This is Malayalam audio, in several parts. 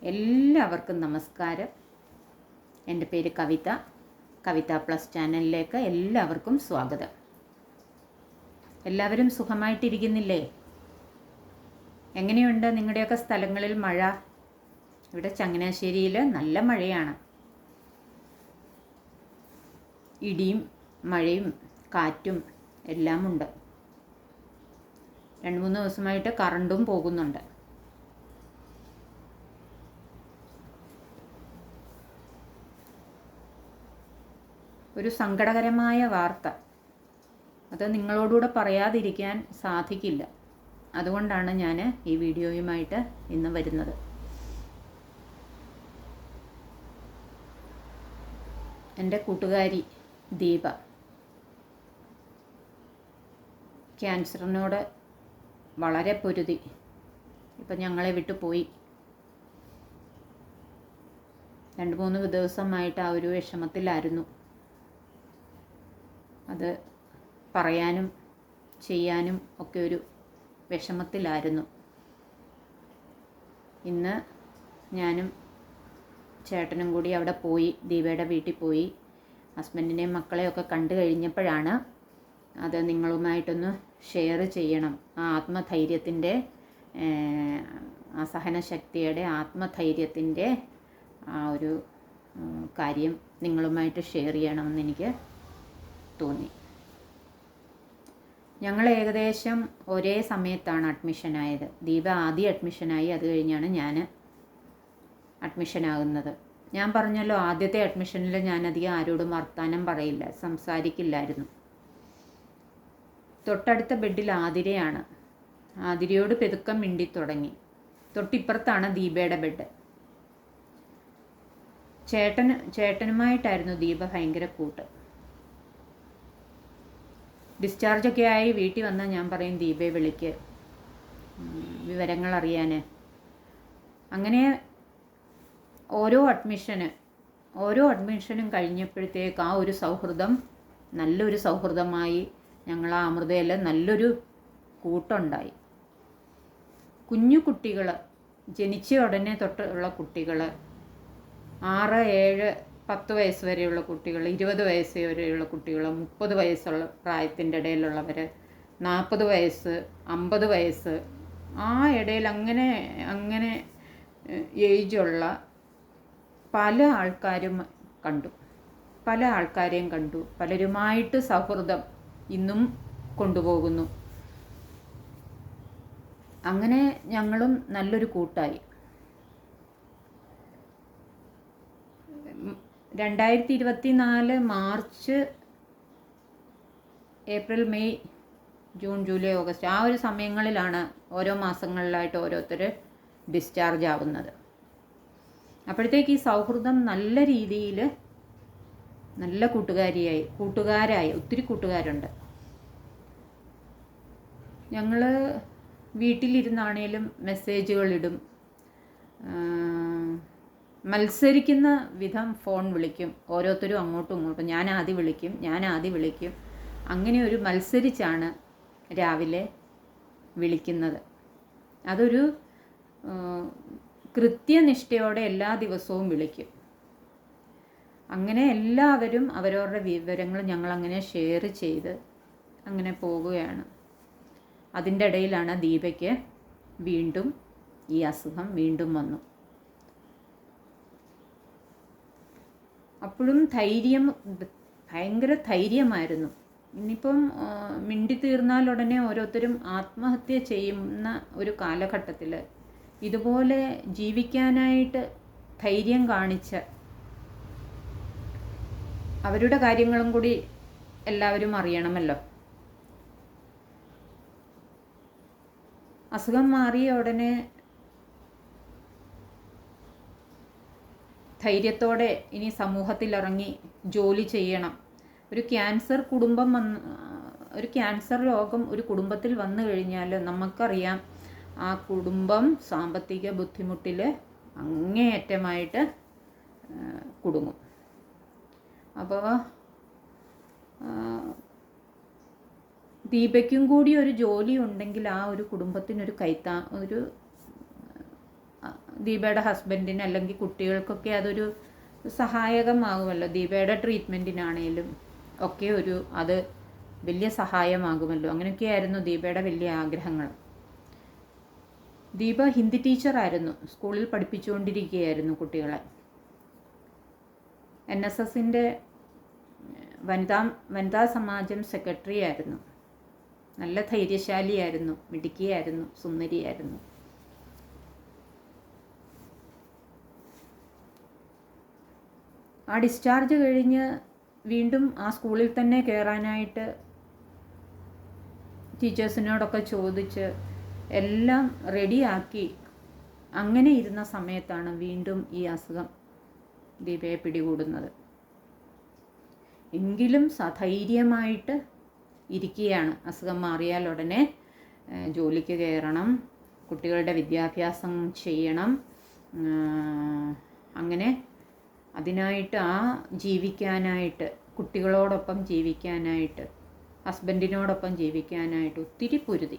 എല്ലാവർക്കും നമസ്കാരം. എൻ്റെ പേര് കവിത പ്ലസ് ചാനലിലേക്ക് എല്ലാവർക്കും സ്വാഗതം. എല്ലാവരും സുഖമായിട്ടിരിക്കുന്നില്ലേ? എങ്ങനെയുണ്ട് നിങ്ങളുടെയൊക്കെ സ്ഥലങ്ങളിൽ മഴ? ഇവിടെ ചങ്ങനാശ്ശേരിയിൽ നല്ല മഴയാണ്. ഇടിയും മഴയും കാറ്റും എല്ലാം ഉണ്ട്. 2-3 ദിവസമായിട്ട് കറണ്ടും പോകുന്നുണ്ട്. ഒരു സങ്കടകരമായ വാർത്ത, അത് നിങ്ങളോടുകൂടെ പറയാതിരിക്കാൻ സാധിക്കില്ല. അതുകൊണ്ടാണ് ഞാൻ ഈ വീഡിയോയുമായിട്ട് ഇന്ന് വരുന്നത്. എൻ്റെ കൂട്ടുകാരി ദീപ ക്യാൻസറിനോട് വളരെ പൊരുതി ഇപ്പം ഞങ്ങളെ വിട്ടു പോയി. 2-3 ദിവസമായിട്ട് ആ ഒരു വിഷമത്തിലായിരുന്നു. അത് പറയാനും ചെയ്യാനും ഒക്കെ ഒരു വിഷമത്തിലായിരുന്നു. ഇന്ന് ഞാനും ചേട്ടനും കൂടി അവിടെ പോയി, ദീപയുടെ വീട്ടിൽ പോയി. ഹസ്ബൻഡിനെയും മക്കളെയൊക്കെ കണ്ടു കഴിഞ്ഞപ്പോഴാണ് അത് നിങ്ങളുമായിട്ടൊന്ന് ഷെയർ ചെയ്യണം. ആ ആത്മധൈര്യത്തിൻ്റെ, ആ സഹനശക്തിയുടെ, ആത്മധൈര്യത്തിൻ്റെ ആ ഒരു കാര്യം നിങ്ങളുമായിട്ട് ഷെയർ ചെയ്യണമെന്ന് എനിക്ക് തോന്നി. ഞങ്ങൾ ഏകദേശം ഒരേ സമയത്താണ് അഡ്മിഷനായത്. ദീപ ആദ്യം അഡ്മിഷനായി, അത് കഴിഞ്ഞാണ് ഞാൻ അഡ്മിഷനാകുന്നത്. ഞാൻ പറഞ്ഞല്ലോ, ആദ്യത്തെ അഡ്മിഷനിൽ ഞാനധികം ആരോടും വർത്താനം പറയില്ല, സംസാരിക്കില്ലായിരുന്നു. തൊട്ടടുത്ത ബെഡിൽ ആതിരയാണ്. ആതിരയോട് പെതുക്കം മിണ്ടി തുടങ്ങി. തൊട്ടിപ്പുറത്താണ് ദീപയുടെ ബെഡ്. ചേട്ടനുമായിട്ടായിരുന്നു ദീപ ഭയങ്കര കൂട്ട്. ഡിസ്ചാർജൊക്കെ ആയി വീട്ടിൽ വന്നാൽ ഞാൻ പറയും, ദീപയെ വിളിക്ക്, വിവരങ്ങൾ അറിയാൻ. അങ്ങനെ ഓരോ അഡ്മിഷനും കഴിഞ്ഞപ്പോഴത്തേക്ക് ആ ഒരു സൗഹൃദം നല്ലൊരു സൗഹൃദമായി. ഞങ്ങൾ ആ അമൃതയിൽ നല്ലൊരു കൂട്ടുണ്ടായി. കുഞ്ഞു കുട്ടികൾ, ജനിച്ച ഉടനെ തൊട്ടുള്ള കുട്ടികൾ, 6, 7, 10 വയസ്സ് വരെയുള്ള കുട്ടികൾ, 20 വയസ്സ് വരെയുള്ള കുട്ടികൾ, 30 വയസ്സുള്ള പ്രായത്തിൻ്റെ ഇടയിലുള്ളവർ, 40 വയസ്സ്, 50 വയസ്സ്, ആ ഇടയിൽ അങ്ങനെ ഏജുള്ള പല ആൾക്കാരെയും കണ്ടു. പലരുമായിട്ട് സൗഹൃദം ഇന്നും കൊണ്ടുപോകുന്നു. അങ്ങനെ ഞങ്ങളും നല്ലൊരു കൂട്ടായി. 2024 March, April, May, June, July, August ആ ഒരു സമയങ്ങളിലാണ് ഓരോ മാസങ്ങളിലായിട്ട് ഓരോരുത്തർ ഡിസ്ചാർജ് ആവുന്നത്. അപ്പോഴത്തേക്ക് ഈ സൗഹൃദം നല്ല രീതിയിൽ നല്ല കൂട്ടുകാരായി ഒത്തിരി കൂട്ടുകാരുണ്ട്. ഞങ്ങൾ വീട്ടിലിരുന്നാണേലും മെസ്സേജുകളിടും, മത്സരിക്കുന്ന വിധം ഫോൺ വിളിക്കും. ഓരോരുത്തരും അങ്ങോട്ടും ഇങ്ങോട്ടും, ഞാൻ ആദ്യം വിളിക്കും. അങ്ങനെ ഒരു മത്സരിച്ചാണ് രാവിലെ വിളിക്കുന്നത്. അതൊരു കൃത്യനിഷ്ഠയോടെ എല്ലാ ദിവസവും വിളിക്കും. അങ്ങനെ എല്ലാവരും അവരവരുടെ വിവരങ്ങൾ ഞങ്ങളങ്ങനെ ഷെയർ ചെയ്ത് അങ്ങനെ പോകുകയാണ്. അതിൻ്റെ ഇടയിലാണ് ദീപയ്ക്ക് വീണ്ടും ഈ അസുഖം വീണ്ടും വന്നു. അപ്പോഴും ഭയങ്കര ധൈര്യമായിരുന്നു. ഇനിയിപ്പം മിണ്ടി തീർന്നാൽ ഉടനെ ഓരോരുത്തരും ആത്മഹത്യ ചെയ്യുന്ന ഒരു കാലഘട്ടത്തിൽ ഇതുപോലെ ജീവിക്കാനായിട്ട് ധൈര്യം കാണിച്ച അവരുടെ കാര്യങ്ങളും കൂടി എല്ലാവരും അറിയണമല്ലോ. അസുഖം മാറിയ ഉടനെ ധൈര്യത്തോടെ ഇനി സമൂഹത്തിലിറങ്ങി ജോലി ചെയ്യണം. ഒരു ക്യാൻസർ രോഗം ഒരു കുടുംബത്തിൽ വന്നു കഴിഞ്ഞാൽ നമുക്കറിയാം, ആ കുടുംബം സാമ്പത്തിക ബുദ്ധിമുട്ടിൽ അങ്ങേയറ്റമായിട്ട് കുടുങ്ങും. അപ്പോൾ ദീപയ്ക്കും കൂടി ഒരു ജോലി ഉണ്ടെങ്കിൽ ആ ഒരു കുടുംബത്തിനൊരു ദീപയുടെ ഹസ്ബൻഡിന് അല്ലെങ്കിൽ കുട്ടികൾക്കൊക്കെ അതൊരു സഹായകമാകുമല്ലോ. ദീപയുടെ ട്രീറ്റ്മെൻറ്റിനാണേലും ഒക്കെ അത് വലിയ സഹായമാകുമല്ലോ. അങ്ങനെയൊക്കെയായിരുന്നു ദീപയുടെ വലിയ ആഗ്രഹങ്ങൾ. ദീപ ഹിന്ദി ടീച്ചറായിരുന്നു, സ്കൂളിൽ പഠിപ്പിച്ചുകൊണ്ടിരിക്കുകയായിരുന്നു കുട്ടികളെ. NSSൻ്റെ വനിതാ സമാജം സെക്രട്ടറി ആയിരുന്നു. നല്ല ധൈര്യശാലിയായിരുന്നു, മിടുക്കിയായിരുന്നു, സുന്ദരിയായിരുന്നു. ആ ഡിസ്ചാർജ് കഴിഞ്ഞ് വീണ്ടും ആ സ്കൂളിൽ തന്നെ കയറാനായിട്ട് ടീച്ചേഴ്സിനോടൊക്കെ ചോദിച്ച് എല്ലാം റെഡിയാക്കി അങ്ങനെ ഇരുന്ന സമയത്താണ് വീണ്ടും ഈ അസുഖം ദീപയെ പിടികൂടുന്നത്. എങ്കിലും സധൈര്യമായിട്ട് ഇരിക്കുകയാണ്. അസുഖം മാറിയാൽ ഉടനെ ജോലിക്ക് കയറണം, കുട്ടികളുടെ വിദ്യാഭ്യാസം ചെയ്യണം, അങ്ങനെ അതിനായിട്ട് ജീവിക്കാനായിട്ട്, കുട്ടികളോടൊപ്പം ജീവിക്കാനായിട്ട്, ഹസ്ബൻഡിനോടൊപ്പം ജീവിക്കാനായിട്ട് ഒത്തിരി പൊരുതി.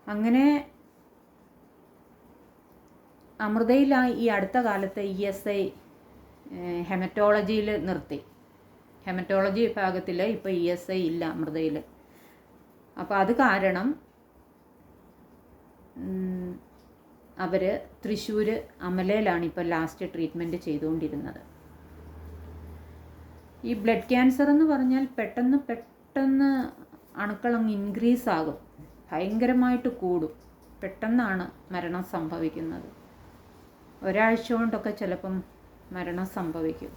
അങ്ങനെ അമൃതയിലായി ഈ അടുത്ത കാലത്ത് ESI ഹെമറ്റോളജിയിൽ നിർത്തി. ഹെമറ്റോളജി വിഭാഗത്തിൽ ഇപ്പോൾ ESI ഇല്ല അമൃതയിൽ. അപ്പോൾ അത് കാരണം അവർ തൃശ്ശൂർ അമലയിലാണ് ഇപ്പോൾ ലാസ്റ്റ് ട്രീറ്റ്മെൻറ്റ് ചെയ്തുകൊണ്ടിരുന്നത്. ഈ ബ്ലഡ് ക്യാൻസർ എന്ന് പറഞ്ഞാൽ പെട്ടെന്ന് അണുക്കളങ്ങ് ഇൻക്രീസ് ആകും, ഭയങ്കരമായിട്ട് കൂടും, പെട്ടെന്നാണ് മരണം സംഭവിക്കുന്നത്. ഒരാഴ്ച കൊണ്ടൊക്കെ ചിലപ്പം മരണം സംഭവിക്കും.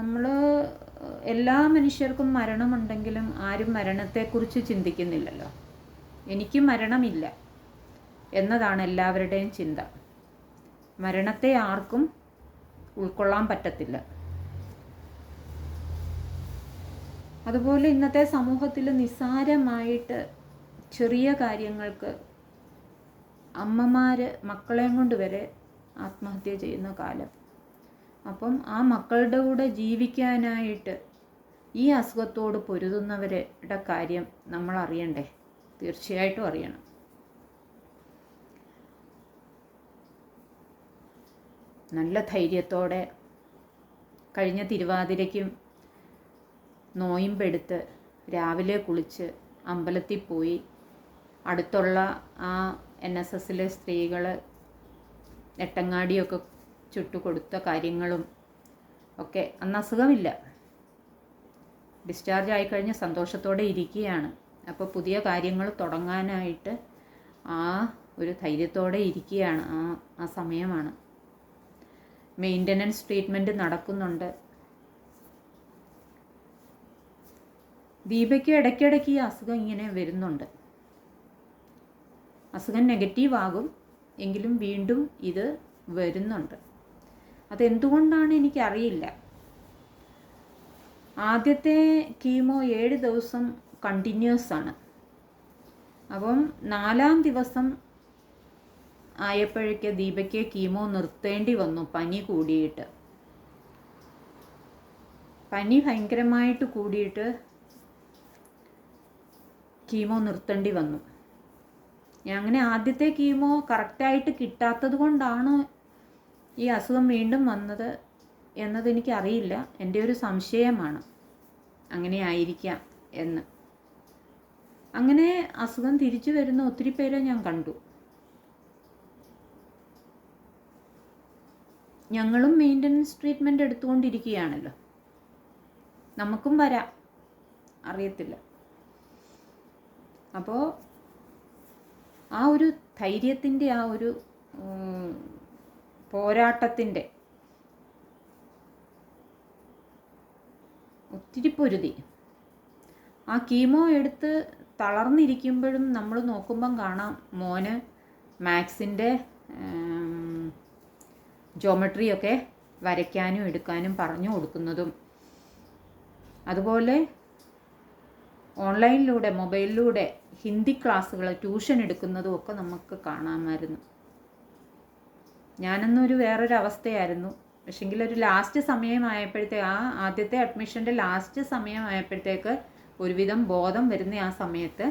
നമ്മൾ എല്ലാ മനുഷ്യർക്കും മരണമുണ്ടെങ്കിലും ആരും മരണത്തെക്കുറിച്ച് ചിന്തിക്കുന്നില്ലല്ലോ. എനിക്ക് മരണമില്ല എന്നതാണ് എല്ലാവരുടെയും ചിന്ത. മരണത്തെ ആർക്കും ഉൾക്കൊള്ളാൻ പറ്റത്തില്ല. അതുപോലെ ഇന്നത്തെ സമൂഹത്തിൽ നിസ്സാരമായിട്ട് ചെറിയ കാര്യങ്ങൾക്ക് അമ്മമാർ മക്കളെയും കൊണ്ട് വരെ ആത്മഹത്യ ചെയ്യുന്ന കാലം. അപ്പം ആ മക്കളുടെ കൂടെ ജീവിക്കാനായിട്ട് ഈ അസുഖത്തോട് പൊരുതുന്നവരുടെ കാര്യം നമ്മൾ അറിയണ്ടേ? തീർച്ചയായിട്ടും അറിയണം. നല്ല ധൈര്യത്തോടെ കഴിഞ്ഞ തിരുവാതിരയ്ക്കും നോയിമ്പെടുത്ത് രാവിലെ കുളിച്ച് അമ്പലത്തിൽ പോയി അടുത്തുള്ള ആ NSSലെ സ്ത്രീകൾ എട്ടങ്ങാടിയൊക്കെ ചുട്ടുകൊടുത്ത കാര്യങ്ങളും ഒക്കെ. അന്ന് അസുഖമില്ല, ഡിസ്ചാർജ് ആയിക്കഴിഞ്ഞ് സന്തോഷത്തോടെ ഇരിക്കുകയാണ്. അപ്പോൾ പുതിയ കാര്യങ്ങൾ തുടങ്ങാനായിട്ട് ആ ഒരു ധൈര്യത്തോടെ ഇരിക്കുകയാണ്. ആ സമയമാണ്. മെയിൻ്റനൻസ് ട്രീറ്റ്മെൻറ്റ് നടക്കുന്നുണ്ട്. ദീപയ്ക്ക് ഇടയ്ക്കിടയ്ക്ക് ഈ അസുഖം ഇങ്ങനെ വരുന്നുണ്ട്. അസുഖം നെഗറ്റീവ് ആകും എങ്കിലും വീണ്ടും ഇത് വരുന്നുണ്ട്. അതെന്തുകൊണ്ടാണ് എനിക്കറിയില്ല. ആദ്യത്തെ കീമോ 7 ദിവസം കണ്ടിന്യൂസ് ആണ്. അപ്പം 4-ാം ദിവസം ആയപ്പോഴേക്ക് ദീപയ്ക്ക് കീമോ നിർത്തേണ്ടി വന്നു, പനി കൂടിയിട്ട്. പനി ഭയങ്കരമായിട്ട് കൂടിയിട്ട് കീമോ നിർത്തേണ്ടി വന്നു. അങ്ങനെ ആദ്യത്തെ കീമോ കറക്റ്റായിട്ട് കിട്ടാത്തത് കൊണ്ടാണ് ഈ അസുഖം വീണ്ടും വന്നത് എന്നതെനിക്കറിയില്ല. എൻ്റെ ഒരു സംശയമാണ്, അങ്ങനെ ആയിരിക്കാം എന്ന്. അങ്ങനെ അസുഖം തിരിച്ചു വരുന്ന ഒത്തിരി പേരെ ഞാൻ കണ്ടു. ഞങ്ങളും മെയിൻ്റനൻസ് ട്രീറ്റ്മെൻറ്റ് എടുത്തുകൊണ്ടിരിക്കുകയാണല്ലോ, നമുക്കും വരാം, അറിയത്തില്ല. അപ്പോൾ ആ ഒരു ധൈര്യത്തിൻ്റെ, ആ ഒരു പോരാട്ടത്തിൻ്റെ ഒത്തിരി പൊരുതി. ആ കീമോ എടുത്ത് തളർന്നിരിക്കുമ്പോഴും നമ്മൾ നോക്കുമ്പം കാണാം മോന് മാത്സിൻ്റെ ജോമെട്രിയൊക്കെ വരയ്ക്കാനും എടുക്കാനും പറഞ്ഞു കൊടുക്കുന്നതും, അതുപോലെ ഓൺലൈനിലൂടെ മൊബൈലിലൂടെ ഹിന്ദി ക്ലാസ്സുകൾ ട്യൂഷൻ എടുക്കുന്നതും ഒക്കെ നമുക്ക് കാണാമായിരുന്നു. ഞാനന്നൊരു വേറൊരു അവസ്ഥയായിരുന്നു. പക്ഷെങ്കിൽ ഒരു ലാസ്റ്റ് സമയമായപ്പോഴത്തേക്ക്, ആ ആദ്യത്തെ അഡ്മിഷൻ്റെ ലാസ്റ്റ് സമയമായപ്പോഴത്തേക്ക് ഒരുവിധം ബോധം വരുന്ന ആ സമയത്ത്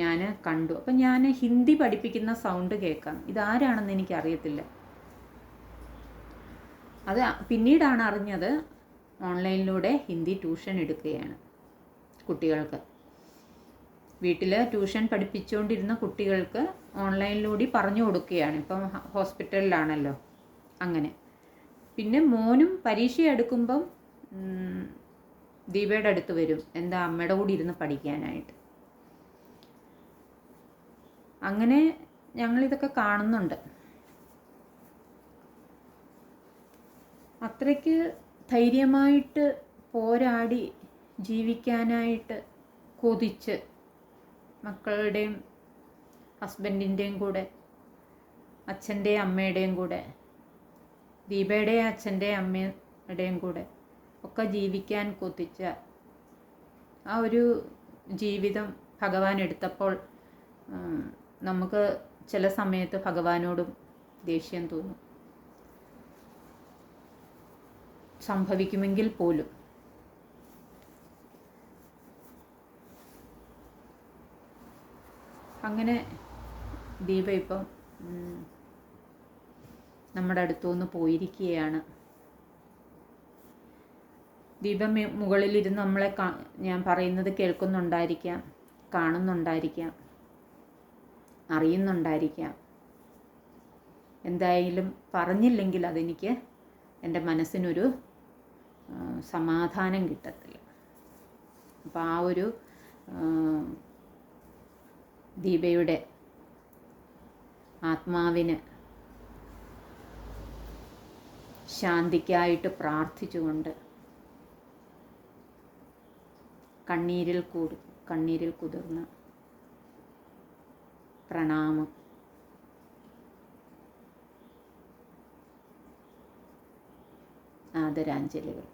ഞാൻ കണ്ടു. അപ്പം ഞാൻ ഹിന്ദി പഠിപ്പിക്കുന്ന സൗണ്ട് കേൾക്കാം. ഇതാരാണെന്ന് എനിക്കറിയത്തില്ല. അത് പിന്നീടാണ് അറിഞ്ഞത്, ഓൺലൈനിലൂടെ ഹിന്ദി ട്യൂഷൻ എടുക്കുകയാണ് കുട്ടികൾക്ക്. വീട്ടിൽ ട്യൂഷൻ പഠിപ്പിച്ചുകൊണ്ടിരുന്ന കുട്ടികൾക്ക് ഓൺലൈനിലൂടെ പറഞ്ഞു കൊടുക്കുകയാണ്. ഇപ്പം ഹോസ്പിറ്റലിലാണല്ലോ അങ്ങനെ. പിന്നെ മോനും പരീക്ഷ എടുക്കുമ്പം ദീപയുടെ അടുത്ത് വരും, എന്താ അമ്മയുടെ കൂടി ഇരുന്ന് പഠിക്കാനായിട്ട്. അങ്ങനെ ഞങ്ങളിതൊക്കെ കാണുന്നുണ്ട്. അത്രയ്ക്ക് ധൈര്യമായിട്ട് പോരാടി ജീവിക്കാനായിട്ട് കൊതിച്ച് മക്കളുടെയും ഹസ്ബൻഡിൻ്റെയും കൂടെ, അച്ഛൻ്റെയും അമ്മയുടെയും കൂടെ, ദീപയുടെയും അച്ഛൻ്റെയും അമ്മയുടെയും കൂടെ ഒക്കെ ജീവിക്കാൻ കൊതിച്ച ആ ഒരു ജീവിതം ഭഗവാൻ എടുത്തപ്പോൾ നമുക്ക് ചില സമയത്ത് ഭഗവാനോടും ദേഷ്യം തോന്നും. സംഭവിക്കുമെങ്കിൽ പോലും. അങ്ങനെ ദീപ ഇപ്പം നമ്മുടെ അടുത്തുനിന്ന് പോയിരിക്കുകയാണ്. ദീപ മുകളിലിരുന്ന് നമ്മളെ ഞാൻ പറയുന്നത് കേൾക്കുന്നുണ്ടായിരിക്കാം, കാണുന്നുണ്ടായിരിക്കാം, അറിയുന്നുണ്ടായിരിക്കാം. എന്തായാലും പറഞ്ഞില്ലെങ്കിൽ അതെനിക്ക് എൻ്റെ മനസ്സിനൊരു സമാധാനം കിട്ടത്തില്ല. അപ്പോൾ ആ ഒരു ദീപയുടെ ആത്മാവിന് ശാന്തിക്കായിട്ട് പ്രാർത്ഥിച്ചുകൊണ്ട് കണ്ണീരിൽ കുതിർന്ന പ്രണാമം. ആദരാഞ്ജലികൾ.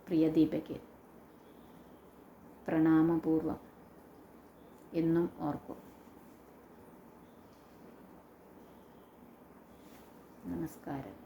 പ്രിയ ദീപയ്ക്ക് പ്രണാമപൂർവം എന്നും ഓർക്കും. നമസ്കാരം.